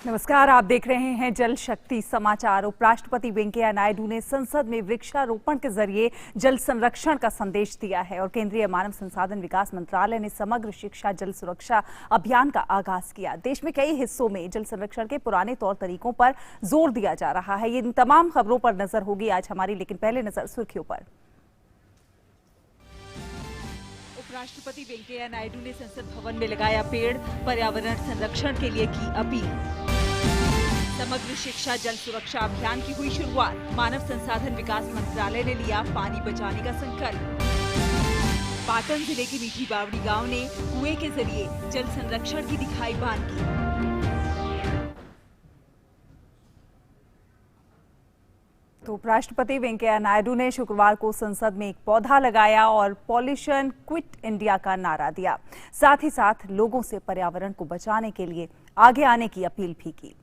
नमस्कार, आप देख रहे हैं जल शक्ति समाचार। उपराष्ट्रपति वेंकैया नायडू ने संसद में वृक्षारोपण के जरिए जल संरक्षण का संदेश दिया है और केंद्रीय मानव संसाधन विकास मंत्रालय ने समग्र शिक्षा जल सुरक्षा अभियान का आगाज किया। देश में कई हिस्सों में जल संरक्षण के पुराने तौर तरीकों पर जोर दिया जा रहा है। इन तमाम खबरों पर नजर होगी आज हमारी, लेकिन पहले नजर सुर्खियों पर। उपराष्ट्रपति वेंकैया नायडू ने संसद भवन में लगाया पेड़, पर्यावरण संरक्षण के लिए की अपील। समग्र शिक्षा जल सुरक्षा अभियान की हुई शुरुआत। मानव संसाधन विकास मंत्रालय ने लिया पानी बचाने का संकल्प। पाटन जिले की मीठी बावड़ी गांव ने कुएं के जरिए जल संरक्षण की दिखाई बानगी। तो उपराष्ट्रपति वेंकैया नायडू ने शुक्रवार को संसद में एक पौधा लगाया और पॉल्यूशन क्विट इंडिया का नारा दिया। साथ ही साथ लोगों से पर्यावरण को बचाने के लिए आगे आने की अपील भी की।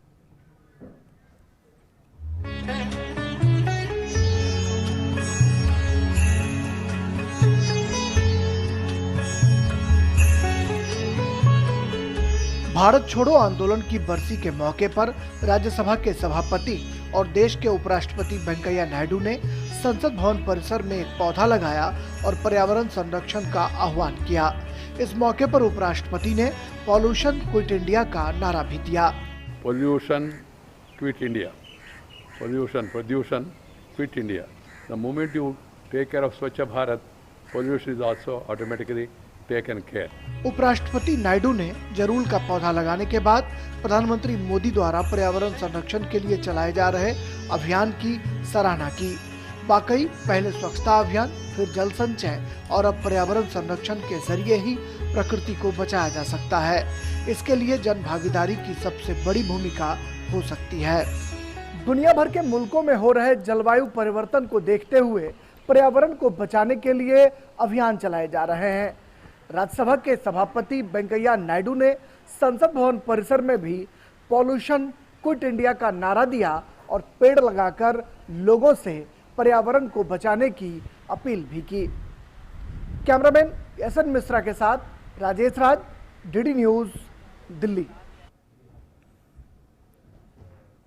भारत छोड़ो आंदोलन की बरसी के मौके पर राज्यसभा के सभापति और देश के उपराष्ट्रपति वेंकैया नायडू ने संसद भवन परिसर में एक पौधा लगाया और पर्यावरण संरक्षण का आह्वान किया। इस मौके पर उपराष्ट्रपति ने पॉल्यूशन क्विट इंडिया का नारा भी दिया। पॉल्यूशन क्विट इंडिया, प्रदूषण quit India. The moment you take care of Swachh Bharat, pollution is also automatically taken care. उपराष्ट्रपति नायडू ने जरूल का पौधा लगाने के बाद प्रधानमंत्री मोदी द्वारा पर्यावरण संरक्षण के लिए चलाए जा रहे अभियान की सराहना की। वाकई पहले स्वच्छता अभियान, फिर जल संचय और अब पर्यावरण संरक्षण के जरिए ही प्रकृति को बचाया जा सकता है। इसके लिए जन भागीदारी की सबसे बड़ी भूमिका हो सकती है। दुनिया भर के मुल्कों में हो रहे जलवायु परिवर्तन को देखते हुए पर्यावरण को बचाने के लिए अभियान चलाए जा रहे हैं। राज्यसभा के सभापति वेंकैया नायडू ने संसद भवन परिसर में भी पॉल्यूशन क्विट इंडिया का नारा दिया और पेड़ लगाकर लोगों से पर्यावरण को बचाने की अपील भी की। कैमरामैन एसएन मिश्रा के साथ राजेश राज, डीडी न्यूज, दिल्ली।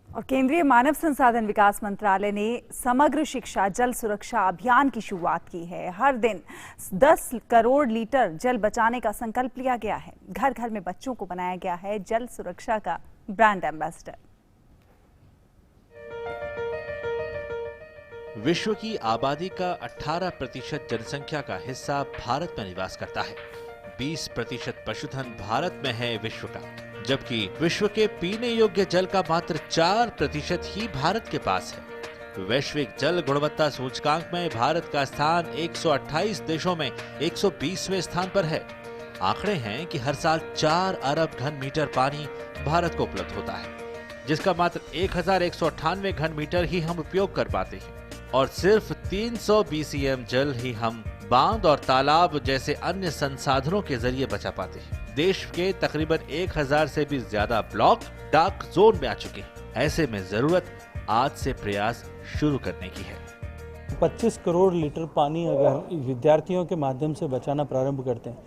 और केंद्रीय मानव संसाधन विकास मंत्रालय ने समग्र शिक्षा जल सुरक्षा अभियान की शुरुआत की है। हर दिन 10 करोड़ लीटर जल बचाने का संकल्प लिया गया है। घर घर में बच्चों को बनाया गया है जल सुरक्षा का ब्रांड एम्बेसडर। विश्व की आबादी का 18% जनसंख्या का हिस्सा भारत में निवास करता है। 20% पशुधन भारत में है विश्व का, जबकि विश्व के पीने योग्य जल का मात्र 4% ही भारत के पास है। वैश्विक जल गुणवत्ता सूचकांक में भारत का स्थान 128 देशों में 120वें स्थान पर है। आंकड़े हैं कि हर साल 4 अरब घन मीटर पानी भारत को उपलब्ध होता है, जिसका मात्र 1198 घन मीटर ही हम उपयोग कर पाते हैं और सिर्फ 300 BCM जल ही हम बांध और तालाब जैसे अन्य संसाधनों के जरिए बचा पाते हैं। देश के तकरीबन 1000 से भी ज्यादा ब्लॉक डार्क जोन में आ चुके हैं। ऐसे में जरूरत आज से प्रयास शुरू करने की है। 25 करोड़ लीटर पानी अगर विद्यार्थियों के माध्यम से बचाना प्रारंभ करते हैं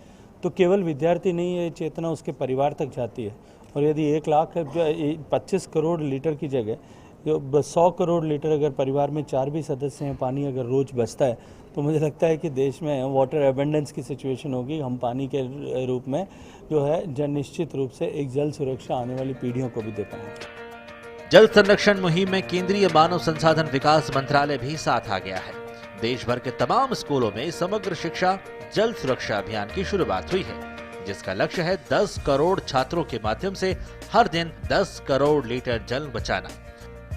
तो केवल विद्यार्थी नहीं, ये चेतना उसके परिवार तक जाती है। और यदि 1 लाख 25 करोड़ लीटर की जगह 100 करोड़ लीटर अगर परिवार में 4 भी सदस्य हैं, पानी अगर रोज बचता है तो मुझे लगता है कि देश में वाटर एबंडेंस की सिचुएशन होगी। हम पानी के रूप में जो है निश्चित रूप से एक जल सुरक्षा आने वाली पीढ़ियों को भी दे पाएंगे। जल संरक्षण मुहिम में केंद्रीय मानव संसाधन विकास मंत्रालय भी साथ आ गया है। देश भर के तमाम स्कूलों में समग्र शिक्षा जल सुरक्षा अभियान की शुरुआत हुई है, जिसका लक्ष्य है 10 करोड़ छात्रों के माध्यम से हर दिन 10 करोड़ लीटर जल बचाना।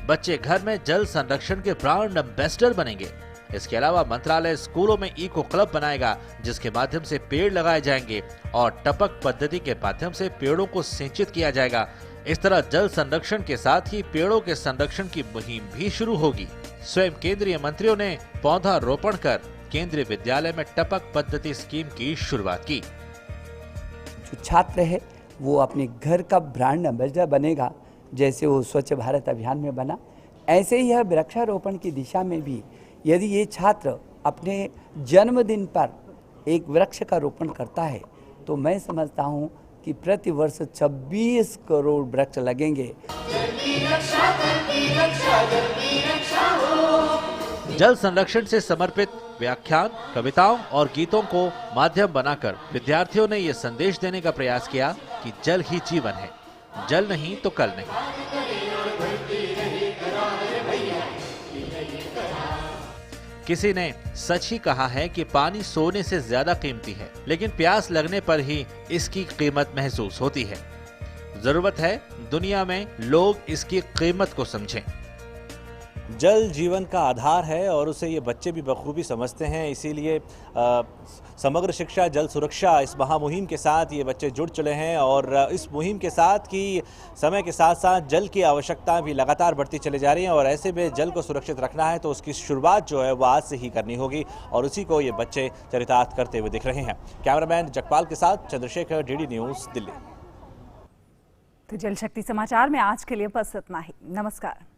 बच्चे घर में जल संरक्षण के ब्रांड एम्बेसडर बनेंगे। इसके अलावा मंत्रालय स्कूलों में इको क्लब बनाएगा, जिसके माध्यम से पेड़ लगाए जाएंगे और टपक पद्धति के माध्यम से पेड़ों को सिंचित किया जाएगा। इस तरह जल संरक्षण के साथ ही पेड़ों के संरक्षण की मुहिम भी शुरू होगी। स्वयं केंद्रीय मंत्रियों ने पौधा रोपण कर केंद्रीय विद्यालय में टपक पद्धति स्कीम की शुरुआत की। जो छात्र है वो अपने घर का ब्रांड एम्बेसडर बनेगा, जैसे वो स्वच्छ भारत अभियान में बना। ऐसे ही है वृक्षारोपण की दिशा में भी, यदि ये छात्र अपने जन्मदिन पर एक वृक्ष का रोपण करता है तो मैं समझता हूँ कि प्रति वर्ष 26 करोड़ वृक्ष लगेंगे। जल संरक्षण से समर्पित व्याख्यान, कविताओं और गीतों को माध्यम बनाकर विद्यार्थियों ने ये संदेश देने का प्रयास किया कि जल ही जीवन है, जल नहीं तो कल नहीं। किसी ने सच ही कहा है कि पानी सोने से ज्यादा कीमती है, लेकिन प्यास लगने पर ही इसकी कीमत महसूस होती है। जरूरत है दुनिया में लोग इसकी कीमत को समझें। जल जीवन का आधार है और उसे ये बच्चे भी बखूबी समझते हैं, इसीलिए समग्र शिक्षा जल सुरक्षा इस महामुहिम के साथ ये बच्चे जुड़ चले हैं और इस मुहिम के साथ कि समय के साथ साथ जल की आवश्यकता भी लगातार बढ़ती चली जा रही है और ऐसे में जल को सुरक्षित रखना है तो उसकी शुरुआत जो है वो आज से ही करनी होगी और उसी को ये बच्चे चरितार्थ करते हुए दिख रहे हैं। कैमरामैन जगपाल के साथ चंद्रशेखर, DD न्यूज़, दिल्ली। तो जल शक्ति समाचार में आज के लिए बस इतना ही। नमस्कार।